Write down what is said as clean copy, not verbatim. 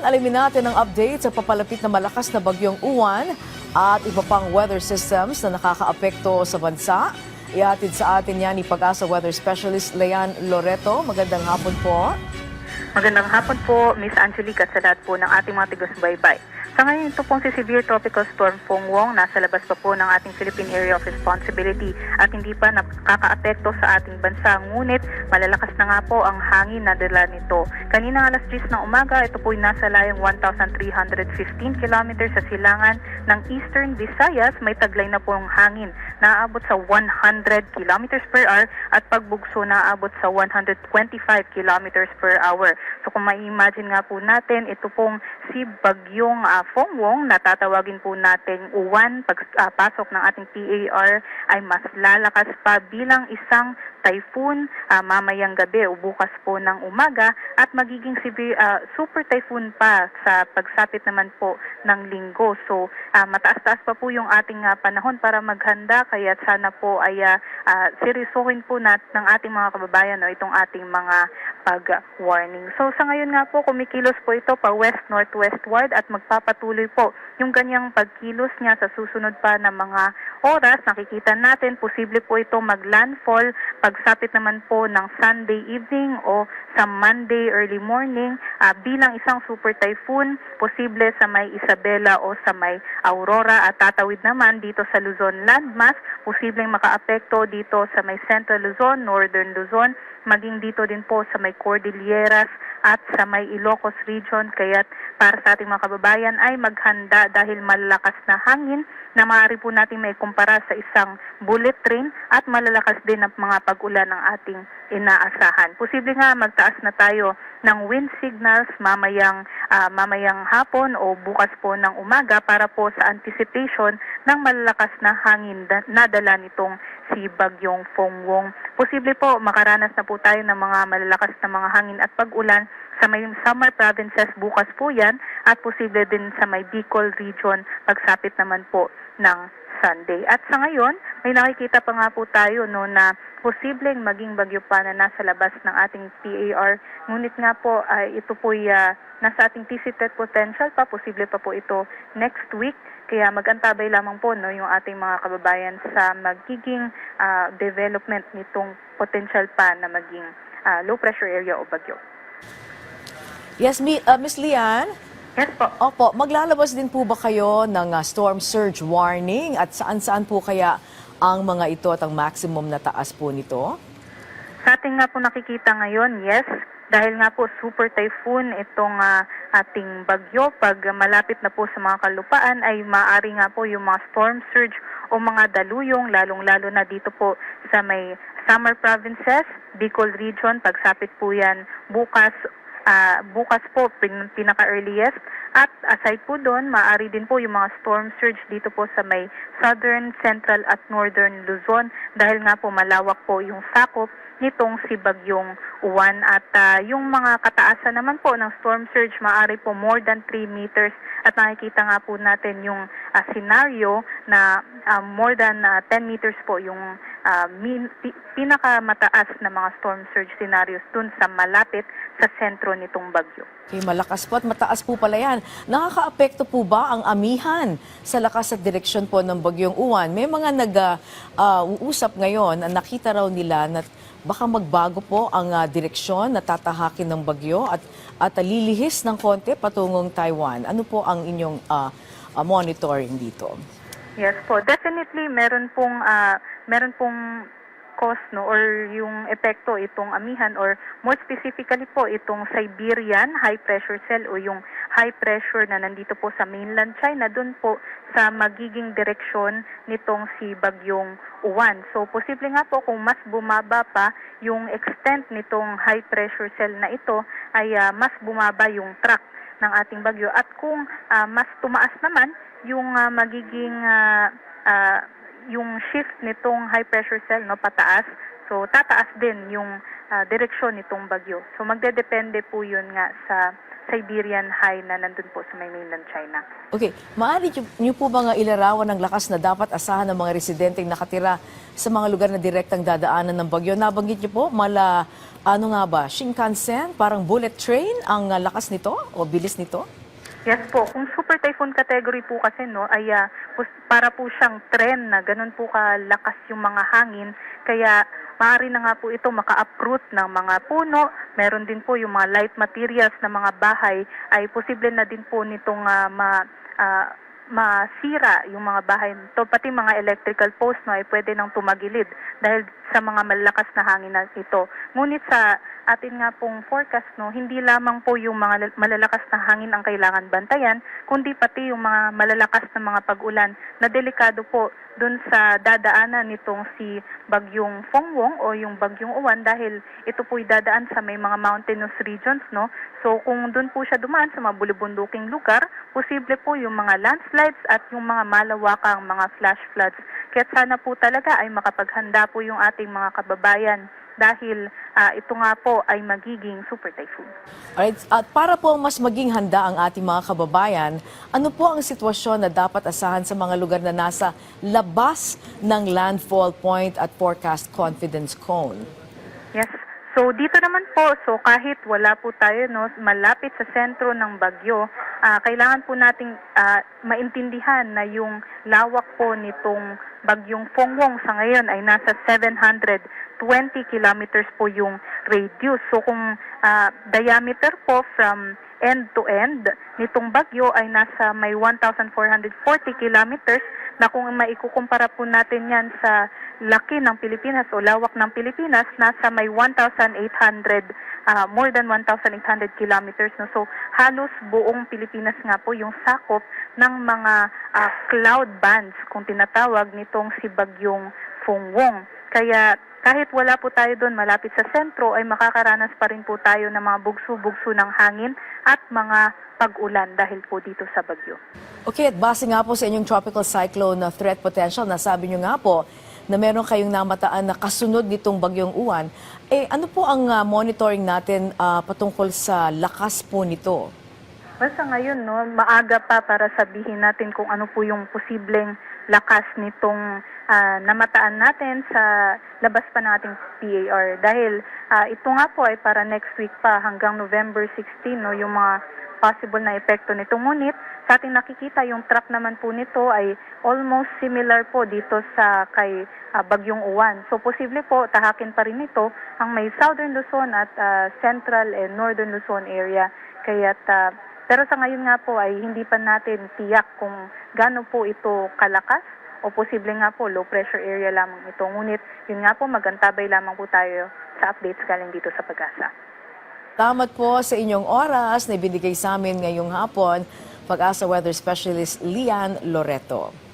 alamin natin ang update sa papalapit na malakas na bagyong Uwan at iba pang weather systems na nakakaapekto sa bansa. Ihatid sa atin yan ni Pag-asa Weather Specialist Leanne Loreto. Magandang hapon po. Magandang hapon po, Miss Angelica, at sa lahat po ng ating mga taga-subaybay. Sa ngayon, ito pong si Severe Tropical Storm Pongwong, nasa labas pa po ng ating Philippine Area of Responsibility at hindi pa nakakaapekto sa ating bansa. Ngunit malalakas na nga po ang hangin na dala nito. Kanina alas 10 ng umaga, ito po ay nasa layong 1,315 kilometers sa silangan ng Eastern Visayas. May taglay na po ang hangin na aabot sa 100 kilometers per hour at pagbugso na aabot sa 125 kilometers per hour. So kung ma-imagine nga po natin, ito pong si Bagyong Pongwong na tatawagin po nating Uwan, pagpasok ng ating PAR ay mas lalakas pa bilang isang typhoon mamayang gabi o bukas po ng umaga at magiging super typhoon pa sa pagsapit naman po ng linggo. So mataas-taas pa po yung ating panahon para maghanda, kaya sana po ay seryosohin po ng ating mga kababayan itong ating mga pag-warning. So sa ngayon nga po kumikilos po ito pa west-northwestward at magpapatuloy po yung ganyang pagkilos niya sa susunod pa na mga oras. Nakikita natin posible po ito mag-landfall pagsapit naman po ng Sunday evening o sa Monday early morning bilang isang super typhoon, posible sa may Isabela o sa may Aurora at tatawid naman dito sa Luzon landmass, posibleng makaapekto dito sa may Central Luzon, Northern Luzon, maging dito din po sa may Cordilleras at sa may Ilocos region. Kaya't para sa ating mga kababayan ay maghanda dahil malalakas na hangin na maaari po natin may kumpara sa isang bullet train at malalakas din ang mga pag-ulan ng ating inaasahan. Posible nga magtaas na tayo ng wind signals mamayang hapon o bukas po ng umaga para po sa anticipation ng malalakas na hangin na dala nitong si Bagyong Pongwong. Posible po makaranas na po tayo ng mga malalakas na mga hangin at pag-ulan sa may summer provinces bukas po yan at posible din sa may Bicol region pagsapit naman po ng Sunday. At sa ngayon, may nakikita pa nga po tayo na posibleng maging bagyo pa na nasa labas ng ating PAR. Ngunit nga po, ito po nasa ating TC-TET potential pa, posible pa po ito next week. Kaya mag-antabay lamang po yung ating mga kababayan sa magiging development nitong potential pa na maging low pressure area o bagyo. Yes, Miss Leanne? Yes po. Opo, maglalabas din po ba kayo ng storm surge warning at saan-saan po kaya ang mga ito at ang maximum na taas po nito? Sa ating nga po nakikita ngayon, yes, dahil nga po super typhoon itong ating bagyo, pag malapit na po sa mga kalupaan ay maaari nga po yung mga storm surge o mga daluyong, lalong-lalo na dito po sa may summer provinces, Bicol region, pagsapit po yan bukas po, pinaka-earliest. At aside po doon, maaari din po yung mga storm surge dito po sa may southern, central at northern Luzon dahil nga po malawak po yung sakop nitong si Bagyong Uwan. At yung mga kataasan naman po ng storm surge, maaari po more than 3 meters. At nakikita nga po natin yung scenario na more than 10 meters po yung pinakamataas na mga storm surge scenarios dun sa malapit sa sentro nitong bagyo. Okay, malakas po at mataas po pala yan. Nakakaapekto po ba ang amihan sa lakas at direksyon po ng Bagyong Uwan? May mga nag-uusap ngayon na nakita raw nila na baka magbago po ang direksyon na tatahakin ng bagyo at lilihis ng konti patungong Taiwan. Ano po ang inyong monitoring dito? Yes po, definitely meron pong cause or yung epekto itong amihan or more specifically po itong Siberian high pressure cell o yung high pressure na nandito po sa mainland China, doon po sa magiging direksyon nitong si Bagyong Uwan. So posible nga po kung mas bumaba pa yung extent nitong high pressure cell na ito ay mas bumaba yung track ng ating bagyo at kung mas tumaas naman yung magiging yung shift nitong high pressure cell pataas, so tataas din yung direksyon nitong bagyo. So magdedepende po yun nga sa Siberian High na nandun po sa may mainland China. Okay, maaari niyo po ba nga ilarawan ng lakas na dapat asahan ng mga residenteng nakatira sa mga lugar na direktang dadaanan ng bagyo? Nabanggit niyo po, ano nga ba, Shinkansen, parang bullet train ang lakas nito o bilis nito? Yes po, kung super typhoon category po kasi ay para po siyang tren na ganun po kalakas yung mga hangin, kaya maaari na nga po ito maka-uproot ng mga puno. Meron din po yung mga light materials na mga bahay, ay posible na din po nitong masira yung mga bahay nito, pati mga electrical post ay pwede nang tumagilid dahil sa mga malakas na hangin na ito. Ngunit sa atin nga pong forecast, hindi lamang po yung mga malalakas na hangin ang kailangan bantayan, kundi pati yung mga malalakas na mga pag-ulan na delikado po dun sa dadaanan nitong si Bagyong Fongwong o yung Bagyong Uwan, dahil ito po'y dadaan sa may mga mountainous regions, So kung dun po siya dumaan sa mga bulubunduking lugar, posible po yung mga landslides at yung mga malawakang mga flash floods. Kaya sana po talaga ay makapaghanda po yung ating mga kababayan dahil ito nga po ay magiging super typhoon. Alright, at para po mas maging handa ang ating mga kababayan, ano po ang sitwasyon na dapat asahan sa mga lugar na nasa labas ng landfall point at forecast confidence cone? Yes. So dito naman po, kahit wala po tayo malapit sa sentro ng bagyo, kailangan po nating maintindihan na yung lawak po nitong Bagyong Fongwong sa ngayon ay nasa 720 kilometers po yung radius. So kung diameter po from end to end nitong bagyo ay nasa may 1,440 kilometers, na kung maikukumpara po natin yan sa laki ng Pilipinas o lawak ng Pilipinas, nasa may 1,800, more than 1,800 kilometers. So halos buong Pilipinas nga po yung sakop ng mga cloud bands kung tinatawag nitong si Bagyong Fongwong. Kaya kahit wala po tayo doon malapit sa sentro, ay makakaranas pa rin po tayo ng mga bugso-bugso ng hangin at mga pag-ulan dahil po dito sa bagyo. Okay, at base nga po sa inyong tropical cyclone na threat potential, nasabi nyo nga po na meron kayong namataan na kasunod nitong Bagyong Uwan. Ano po ang monitoring natin patungkol sa lakas po nito? Basta ngayon, maaga pa para sabihin natin kung ano po yung posibleng lakas nitong namataan natin sa labas pa ng ating PAR. Dahil ito nga po ay para next week pa hanggang November 16, yung mga possible na epekto nito. Ngunit sa ating nakikita, yung track naman po nito ay almost similar po dito sa kay Bagyong Uwan. So posible po tahakin pa rin ito ang may Southern Luzon at Central and Northern Luzon area. Pero sa ngayon nga po ay hindi pa natin tiyak kung gaano po ito kalakas o posible nga po low pressure area lamang ito. Ngunit yun nga po, magantabay lamang po tayo sa updates galing dito sa Pag-asa. Salamat po sa inyong oras na ibinigay sa amin ngayong hapon, Pag-asa Weather Specialist Lian Loreto.